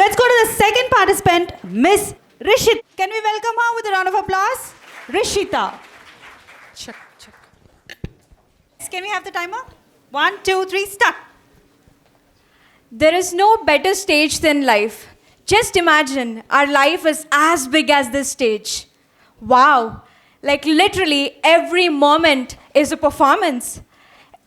Let's go to the second participant, Miss Rishita. Can we welcome her with a round of applause? Rishita. Check, check. Can we have the timer? 1, 2, 3, start. There is no better stage than life. Just imagine our life is as big as this stage. Wow. Like literally every moment is a performance.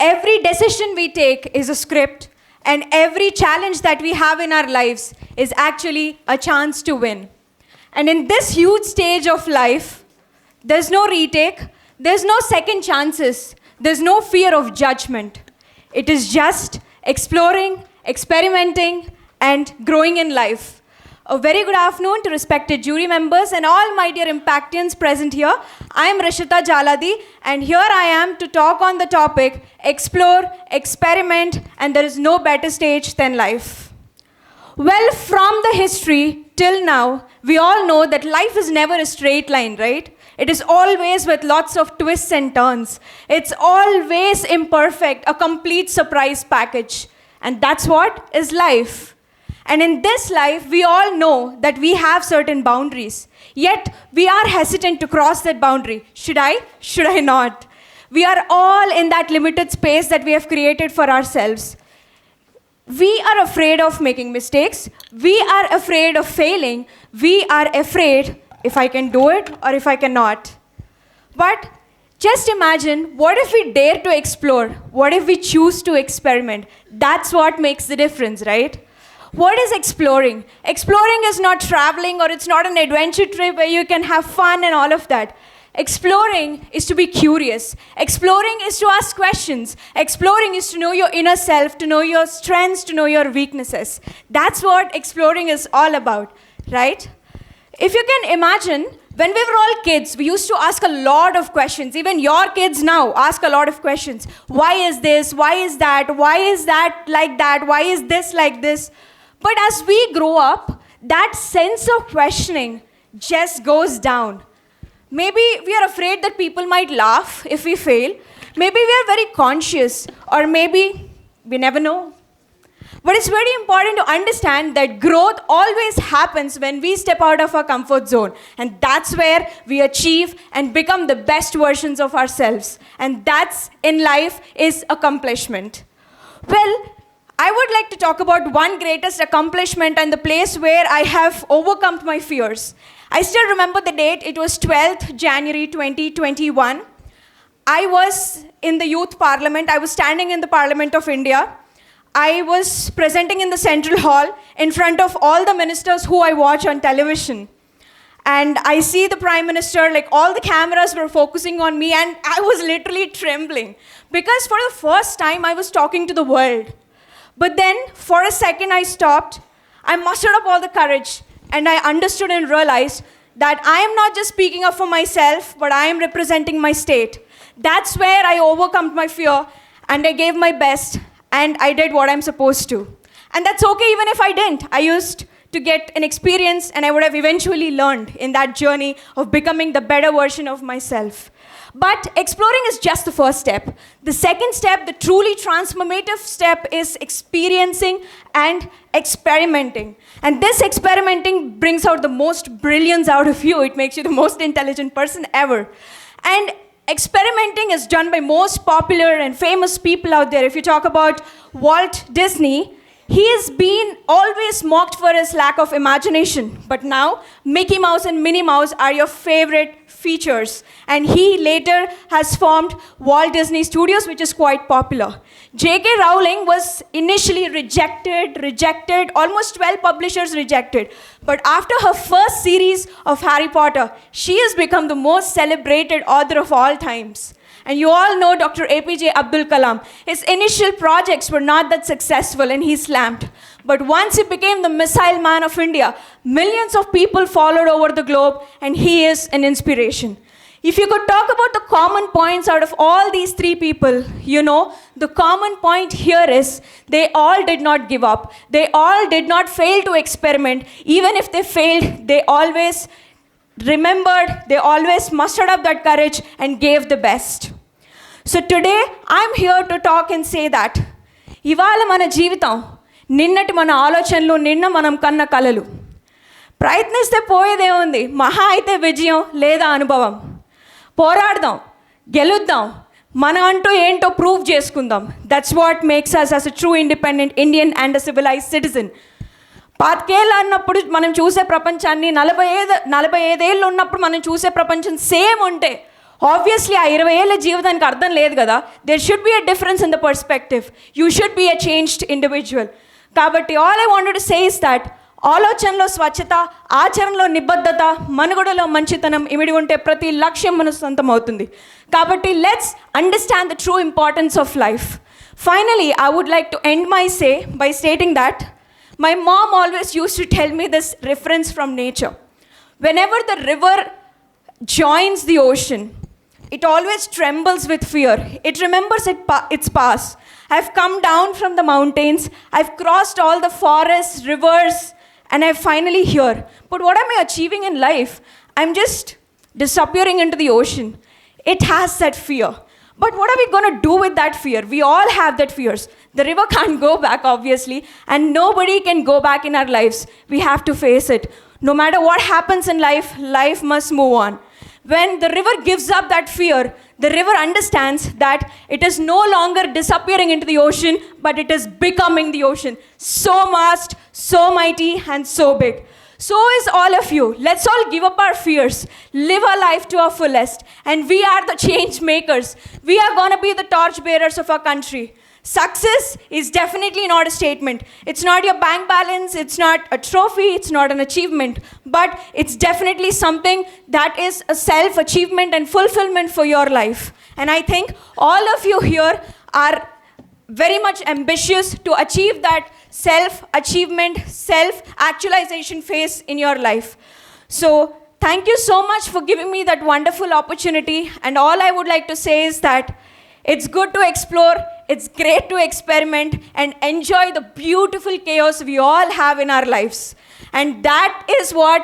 Every decision we take is a script, and every challenge that we have in our lives is actually a chance to win. And in this huge stage of life, there's no retake, there's no second chances, there's no fear of judgment. It is just exploring, experimenting, and growing in life. A very good afternoon to respected jury members and all my dear Impactians present here. I am Rishita Jaladi, and here I am to talk on the topic, explore, experiment, and there is no better stage than life. Well, from the history till now, we all know that life is never a straight line, right? It is always with lots of twists and turns. It's always imperfect, a complete surprise package. And that's what is life. And in this life, we all know that we have certain boundaries. Yet, we are hesitant to cross that boundary. Should I? Should I not? We are all in that limited space that we have created for ourselves. We are afraid of making mistakes. We are afraid of failing. We are afraid if I can do it or if I cannot. But just imagine, what if we dare to explore? What if we choose to experiment? That's what makes the difference, right? What is exploring? Exploring is not traveling, or it's not an adventure trip where you can have fun and all of that. Exploring is to be curious. Exploring is to ask questions. Exploring is to know your inner self, to know your strengths, to know your weaknesses. That's what exploring is all about, right? If you can imagine, when we were all kids, we used to ask a lot of questions. Even your kids now ask a lot of questions. Why is this? Why is that? Why is that like that? Why is this like this? But as we grow up, that sense of questioning just goes down. Maybe we are afraid that people might laugh if we fail. Maybe we are very conscious, or maybe we never know. But it's very important to understand that growth always happens when we step out of our comfort zone. And that's where we achieve and become the best versions of ourselves. And that's, in life, is accomplishment. Well, I would like to talk about one greatest accomplishment and the place where I have overcome my fears. I still remember the date. It was 12th January 2021. I was in the Youth Parliament. I was standing in the Parliament of India. I was presenting in the Central Hall in front of all the ministers who I watch on television. And I see the Prime Minister, like all the cameras were focusing on me, and I was literally trembling. Because for the first time, I was talking to the world. But then, for a second, I stopped. I mustered up all the courage, and I understood and realized that I am not just speaking up for myself, but I am representing my state. That's where I overcome my fear, and I gave my best, and I did what I'm supposed to. And that's okay even if I didn't. I used to get an experience, and I would have eventually learned in that journey of becoming the better version of myself. But exploring is just the first step. The second step, the truly transformative step, is experiencing and experimenting. And this experimenting brings out the most brilliance out of you. It makes you the most intelligent person ever. And experimenting is done by most popular and famous people out there. If you talk about Walt Disney, he has been always mocked for his lack of imagination. But now, Mickey Mouse and Minnie Mouse are your favorite features. And he later has formed Walt Disney Studios, which is quite popular. J.K. Rowling was initially rejected, almost 12 publishers rejected. But after her first series of Harry Potter, she has become the most celebrated author of all times. And you all know Dr. APJ Abdul Kalam. His initial projects were not that successful, and he slammed. But once he became the Missile Man of India, millions of people followed over the globe, and he is an inspiration. If you could talk about the common points out of all these three people, you know, the common point here is they all did not give up. They all did not fail to experiment. Even if they failed, they always remembered, they always mustered up that courage and gave the best. So today, I'm here to talk and say that ఇవాళ మన జీవితం నిన్నటి మన ఆలోచనలు, నిన్న మనం కన్న కలలు. ప్రయత్నిస్తే పోయేదేముంది, మహా అయితే విజయం లేదా అనుభవం. పోరాడదాం, గెలుద్దాం, మన అంటూ ఏంటో ప్రూవ్ చేసుకుందాం. That's what makes us us a true independent Indian and a civilized citizen. 25 అన్నప్పుడు మనం చూసే ప్రపంచాన్ని 45 ఏళ్ళు ఉన్నప్పుడు మనం చూసే ప్రపంచం సేమ్ ఉంటే ఆబ్వియస్లీ ఆ 20 ఏళ్ళ జీవితానికి అర్థం లేదు కదా. There should be a difference in the perspective. You should be a changed individual. కాబట్టి all I wanted to say is that ఆలోచనలో స్వచ్ఛత, ఆచరణలో నిబద్ధత, మనుగడలో మంచితనం ఇమిడి ఉంటే ప్రతి లక్ష్యం మన సొంతం అవుతుంది. కాబట్టి let's understand the true importance of life. Finally I would like to end my say by stating that my mom always used to tell me this reference from nature. Whenever the river joins the ocean, it always trembles with fear. It remembers its past. I've come down from the mountains, I've crossed all the forests, rivers, and I'm finally here. But what am I achieving in life? I'm just disappearing into the ocean. It has that fear. But what are we going to do with that fear? We all have that fears. The river can't go back, obviously, and nobody can go back in our lives. We have to face it. No matter what happens in life, life must move on. When the river gives up that fear, the river understands that it is no longer disappearing into the ocean, but it is becoming the ocean. So vast, so mighty, and so big. So is all of you. Let's all give up our fears, live our life to our fullest, and we are the change makers. We are going to be the torch bearers of our country. Success is definitely not a statement. It's not your bank balance, it's not a trophy, it's not an achievement, but it's definitely something that is a self-achievement and fulfillment for your life. And I think all of you here are very much ambitious to achieve that self-achievement, self-actualization phase in your life. So thank you so much for giving me that wonderful opportunity. And all I would like to say is that it's good to explore, it's great to experiment and enjoy the beautiful chaos we all have in our lives. And that is what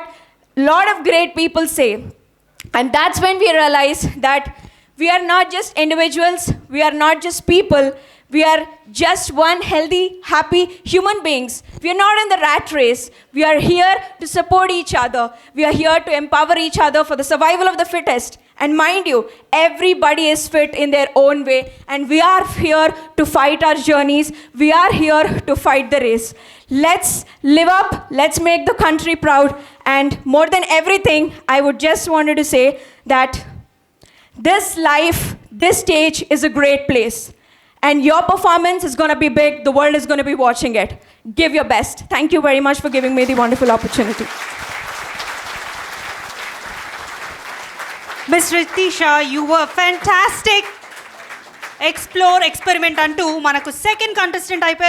a lot of great people say. And that's when we realize that we are not just individuals, we are not just people, we are just one healthy, happy human beings. We are not in the rat race. We are here to support each other. We are here to empower each other for the survival of the fittest. And mind you, everybody is fit in their own way. And we are here to fight our journeys. We are here to fight the race. Let's live up. Let's make the country proud. And more than everything, I would just wanted to say that this life, this stage is a great place. And your performance is going to be big. The world is going to be watching it. Give your best. Thank you very much for giving me the wonderful opportunity. Miss Ritisha, you were fantastic. Explore, experiment అంటూ మనకు second contestant అయిపోయారు.